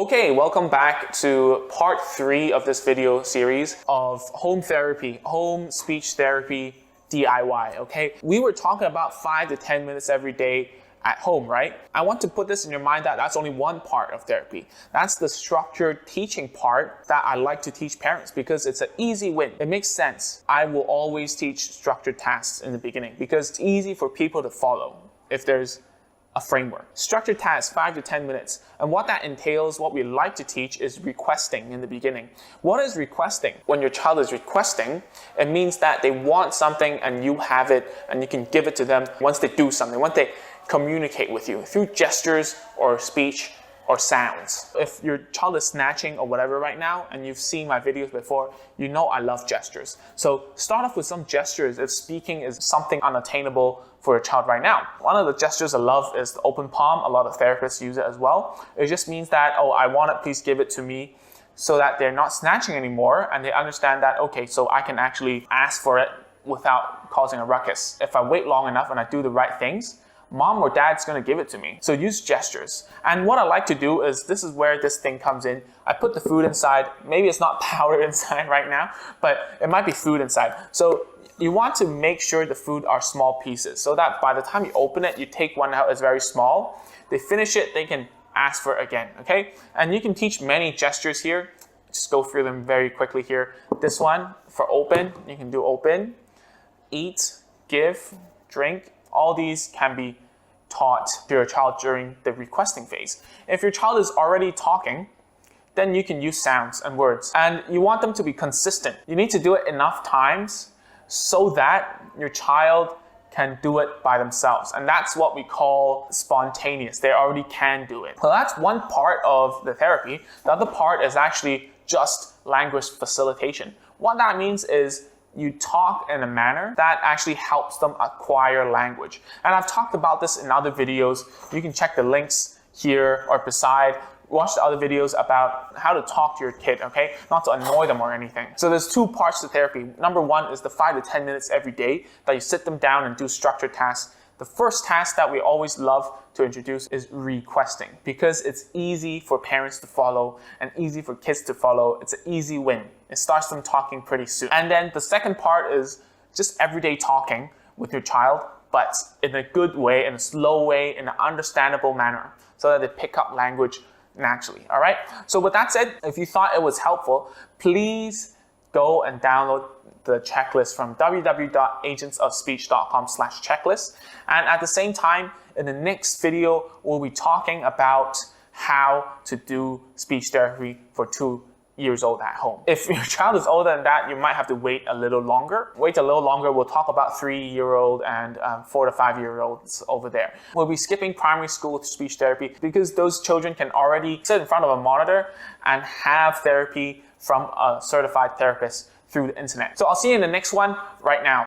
Okay, welcome back to part 3 of this video series of home therapy, home speech therapy DIY, okay? We were talking about 5 to 10 minutes every day at home, right? I want to put this in your mind that that's only one part of therapy. That's the structured teaching part that I like to teach parents because it's an easy win. It makes sense. I will always teach structured tasks in the beginning because it's easy for people to follow if there's a framework. Structured tasks, 5 to 10 minutes. And what that entails, what we like to teach is requesting in the beginning. What is requesting? When your child is requesting, it means that they want something and you have it and you can give it to them once they do something, once they communicate with you through gestures or speech or sounds. If your child is snatching or whatever right now, and you've seen my videos before, you know I love gestures. So start off with some gestures if speaking is something unattainable for a child right now. One of the gestures I love is the open palm. A lot of therapists use it as well. It just means that, oh, I want it, please give it to me, so that they're not snatching anymore and they understand that, okay, so I can actually ask for it without causing a ruckus. If I wait long enough and I do the right things, mom or dad's gonna give it to me. So use gestures. And what I like to do is, this is where this thing comes in. I put the food inside. Maybe it's not powder inside right now, but it might be food inside. So you want to make sure the food are small pieces so that by the time you open it, you take one out, it's very small. They finish it, they can ask for it again, okay? And you can teach many gestures here. Just go through them very quickly here. This one, for open, you can do open, eat, give, drink. All these can be taught to your child during the requesting phase. If your child is already talking, then you can use sounds and words. And you want them to be consistent. You need to do it enough times so that your child can do it by themselves. And that's what we call spontaneous. They already can do it. Well, that's one part of the therapy. The other part is actually just language facilitation. What that means is you talk in a manner that actually helps them acquire language. And I've talked about this in other videos. You can check the links here or beside. Watch the other videos about how to talk to your kid, okay? Not to annoy them or anything. So there's 2 parts to therapy. Number 1 is the 5 to 10 minutes every day that you sit them down and do structured tasks. The first task that we always love to introduce is requesting because it's easy for parents to follow and easy for kids to follow. It's an easy win. It starts them talking pretty soon. And then the second part is just everyday talking with your child, but in a good way, in a slow way, in an understandable manner, so that they pick up language naturally, all right? So with that said, if you thought it was helpful, please go and download the checklist from www.agentsofspeech.com/checklist. And at the same time, in the next video, we'll be talking about how to do speech therapy for 2 years old at home. If your child is older than that, you might have to wait a little longer. Wait a little longer, we'll talk about 3-year-old and 4 to 5-year-olds over there. We'll be skipping primary school speech therapy because those children can already sit in front of a monitor and have therapy from a certified therapist through the internet. So I'll see you in the next one right now.